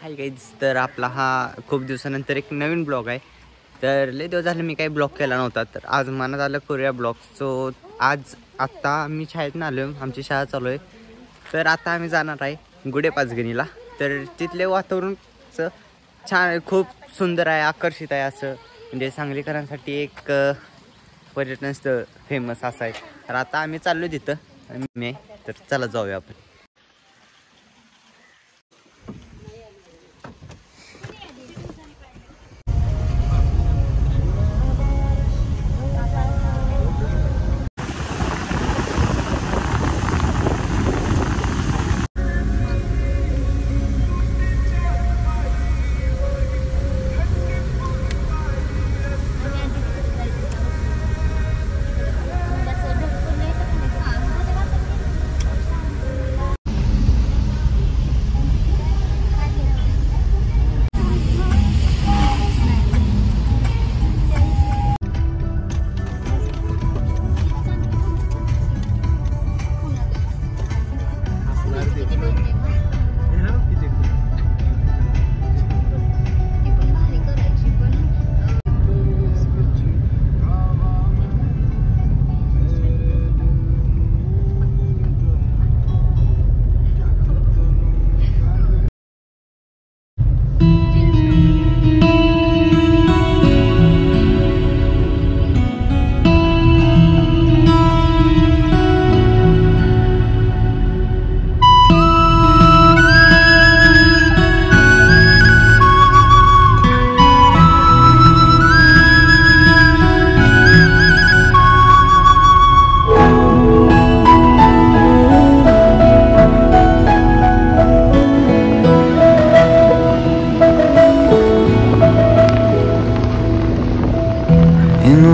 Hi guys, तर आपला हा खूप दिवसानंतर एक नवीन ब्लॉग आहे. तर लय दिवस झालं मी काही ब्लॉग केला नव्हता, तर आज मनात आलं करूया ब्लॉग. सो आत्ता आम्ही शाळेतून आलो, आमची शाळा चालू आहे. तर आता आम्ही जाणार आहे गुढे पाचगणीला. तर तिथले वातावरणचं छान, खूप सुंदर आहे, आकर्षित आहे. असं म्हणजे सांगलीकरांसाठी एक पर्यटन स्थळ फेमस असं आहे. तर आता आम्ही चाललो तिथं तर चला जाऊया आपण.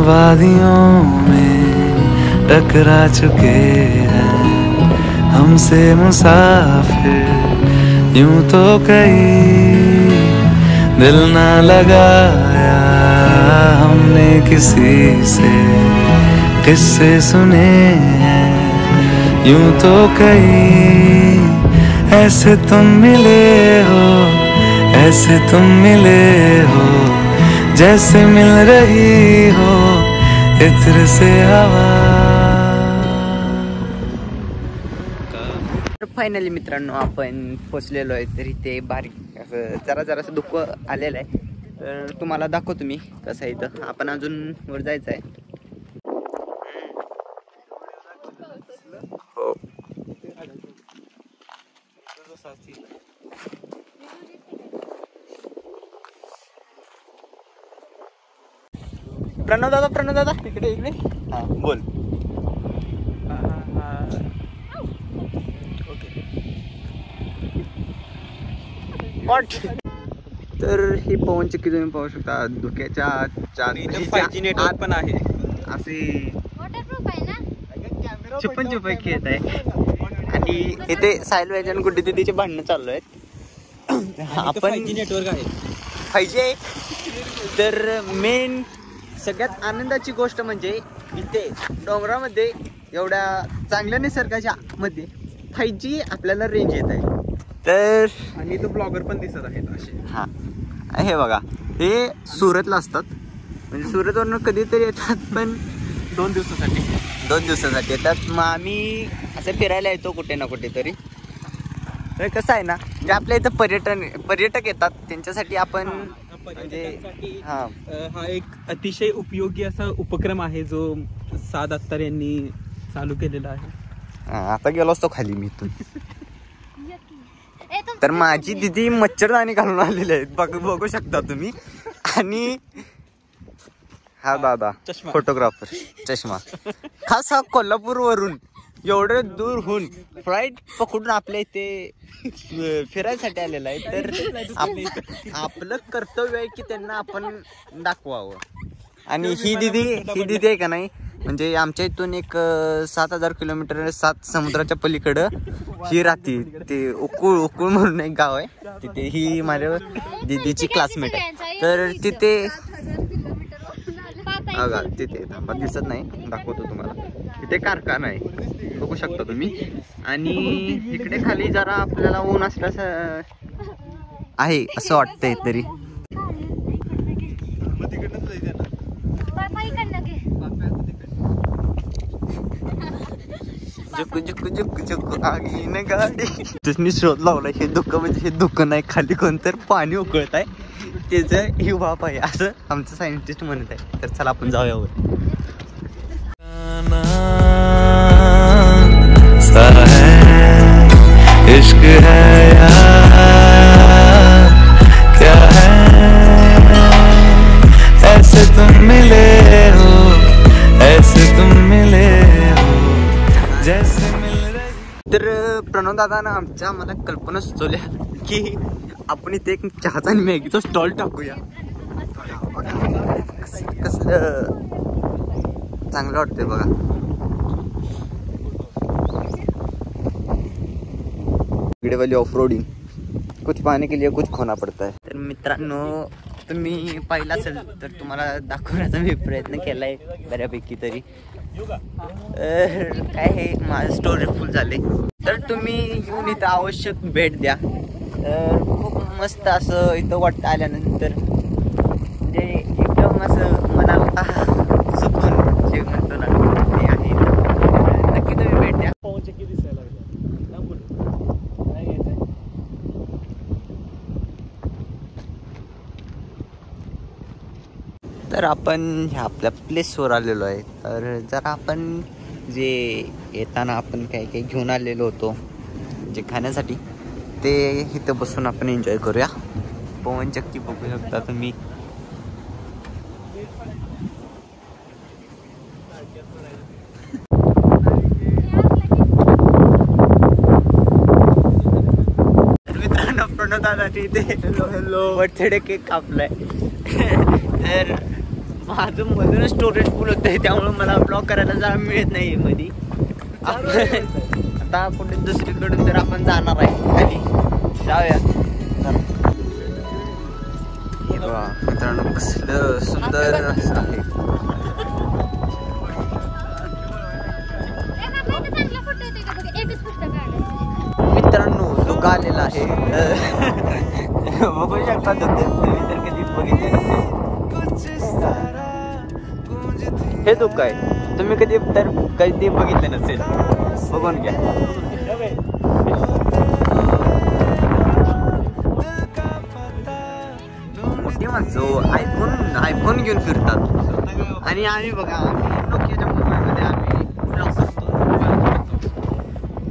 वादियों में टकरा चुके हैं हमसे मुसाफिर, यूं तो कहीं दिल ना लगाया हमने किसी से, किस्से सुने हैं यूं तो कहीं ऐसे तुम मिले हो, ऐसे तुम मिले हो जैसे मिल रही हो इत्र से हवा. फायनली मित्रांनो आपण पोचलेलो आहे. तरी ते बारीक असं जरासं दुःख आलेलं आहे. तर तुम्हाला दाखवतो मी कसं आहे. इथं आपण अजून वर जायचं आहे. हो, प्रणव दादा इकडे हां बोल. तर ही पवन चक्की तुम्ही पाहू शकता. धुक्याच्या 5G नेटवर्क पण आहे. असे छप्पन खेळत आहे. आणि इथे साहिल वैजन गुड्डी दिदीचे भांडणं चालू आहेत. आपण 5G नेटवर्क आहे, 5G आहे. तर मेन सगळ्यात आनंदाची गोष्ट म्हणजे इथे डोंगरामध्ये एवढ्या चांगल्या निसर्गाच्या मध्ये 5G आपल्याला रेंज येत आहे. तर आणि तो ब्लॉगर पण दिसत आहेत असे. हां, हे बघा, हे सुरतला असतात. म्हणजे सुरतवरून कधीतरी येतात, पण 2 दिवसासाठी येतात. मग आम्ही असं फिरायला येतो कुठे ना कुठेतरी. तर कसं आहे ना, जे आपल्या इथं पर्यटक येतात त्यांच्यासाठी आपण म्हणजे हा एक अतिशय उपयोगी असा उपक्रम आहे जो साद अत्तार यांनी चालू केलेला आहे. आता गेलो असतो खाली मी इथून. तर माझी दिदी मच्छरदाणी घालून आलेले आहेत, बघू शकता तुम्ही. आणि हा दादा फोटोग्राफर, चष्मा, खास हा कोल्हापूर वरून एवढं दूर होऊन फ्लाईट पकडून आपल्या इथे फिरायसाठी आलेला आहे. तर आपलं कर्तव्य आहे की त्यांना आपण दाखवावं. आणि ही दिदी आहे का नाही, म्हणजे आमच्या इथून एक 7,000 किलोमीटर 7 समुद्राच्या पलीकडं ही राहते. ते उकुळ म्हणून एक गाव आहे. तिथे ही माझ्या दिदीची क्लासमेट आहे. तर तिथे बघा, तिथे थांबा, दिसत नाही, दाखवतो तुम्हाला. इथे कारखाना आहे, बघू शकता तुम्ही. आणि इकडे खाली जरा आपल्याला ऊन असल्यास आहे असं वाटतंय तरी. जुकू जुकू जुकू जुकू आगीन गाडी. तुम्ही शोध लावला हे दुःख म्हणजे हे दुःख नाही, खाली कोणतर पाणी उकळत आहे त्याचं ही वाफ आहे असं आमचं सायंटिस्ट म्हणत आहे. तर चला आपण जाऊया वर. सा है इश्क है यार क्या है ऐसे तुम मिले हो ऐसे तुम मिले हो जैसे मिल रही. तर प्रणव दादानं आम्हाला कल्पना सुचवल्या की आपण इथे एक चहाचा आणि मॅगीचा स्टॉल टाकूया. कसलं चांगलं वाटतंय बघा. वाली ऑफ रोडिंग कुछ पाने के लिए कुछ खोना पडता है. तर मित्रांनो तुम्ही पाहिलं असेल तर तुम्हाला दाखवण्याचा मी प्रयत्न केलाय बऱ्यापैकी तरी. काय हे माझं स्टोरेज फुल झाले तर तुम्ही येऊन इथं आवश्यक भेट द्या. खूप मस्त असं इथं वाटतं आल्यानंतर म्हणजे एकदम असं मनाला सुकून जे म्हणतो ना ते आहे. नक्की तुम्ही भेट द्या. तर आपण ह्या आपल्या प्लेसवर आलेलो आहे. तर जरा आपण जे येताना आपण काही काही घेऊन आलेलो होतो जे खाण्यासाठी ते इथं बसून आपण एन्जॉय करूया. पवन चक्की बघू शकता तुम्ही. मित्रांनो प्रणव दादाची इथे बर्थडे केक कापलाय. तर माझं मधूनच स्टोरेज फुल होत आहे त्यामुळे मला ब्लॉक करायला जरा मिळत नाही मध्ये. आता कुठे दुसरीकडून तर आपण जाणार आहे खाली जाऊया. हे बघा मित्रांनो कसलं सुंदर असं आहे. मित्रांनो जो आलेला आहे बघू शकता तुम्ही तर कधी बघितले नसेल. हे दुःख आहे तुम्ही कधी बघितले नसेल बघून घ्या. मोठी माणसं आयफोन घेऊन फिरतात आणि आम्ही बघा नोकियाच्या मोबाईलमध्ये आम्ही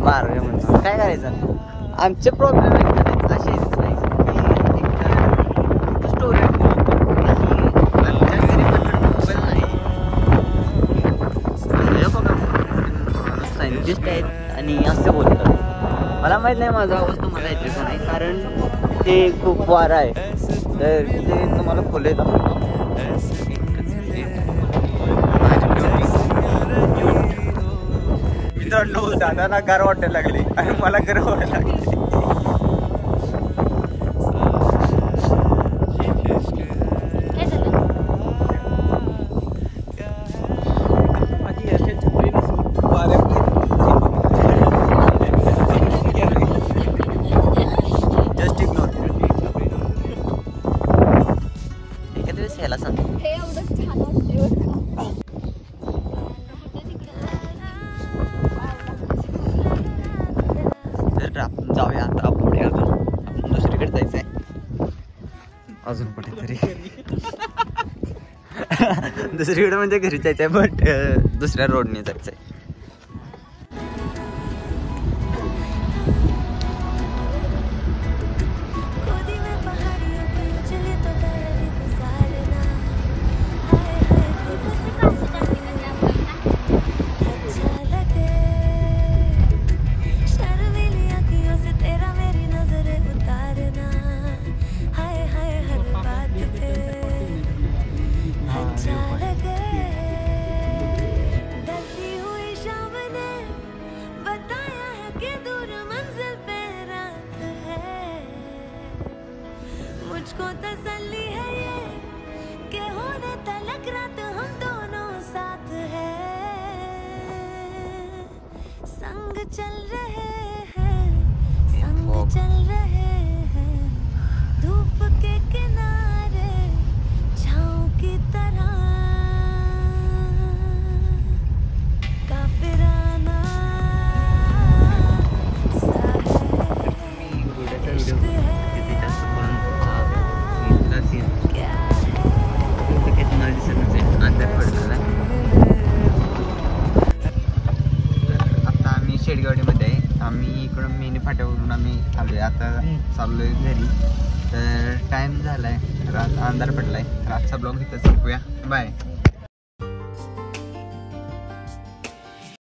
बारावे म्हणतो. काय करायचं आमचे प्रॉब्लेम आहेत असेच नाही. स्टोरेज सायंटिस्ट आहेत आणि असं बोलतात. मला माहित नाही माझा आवाज तुम्हाला येते का नाही कारण ते खूप वारा आहे तर ते तुम्हाला खोले मित्रांनो. दादाला गार वाटायला लागली आणि मला गरम व्हायला लागली. आपण जाऊया आता पुढे. अजून आपण दुसरीकडे जायचंय अजून कुठेतरी. दुसरीकडे म्हणजे घरी जायचंय बट दुसऱ्या रोडने जायचंय. मुझको तसल्ली है ये कि होने तलक रात हम दोनों साथ हैं, संग चल रहे हैं, संग चल रहे हैं. आम्ही इकडं मेनी फाट्यावरून आम्ही आलोय आता चाललोय घरी. तर टाइम झालाय, अंधार पडलाय. तर आजचा ब्लॉग इथं संपूया. बाय.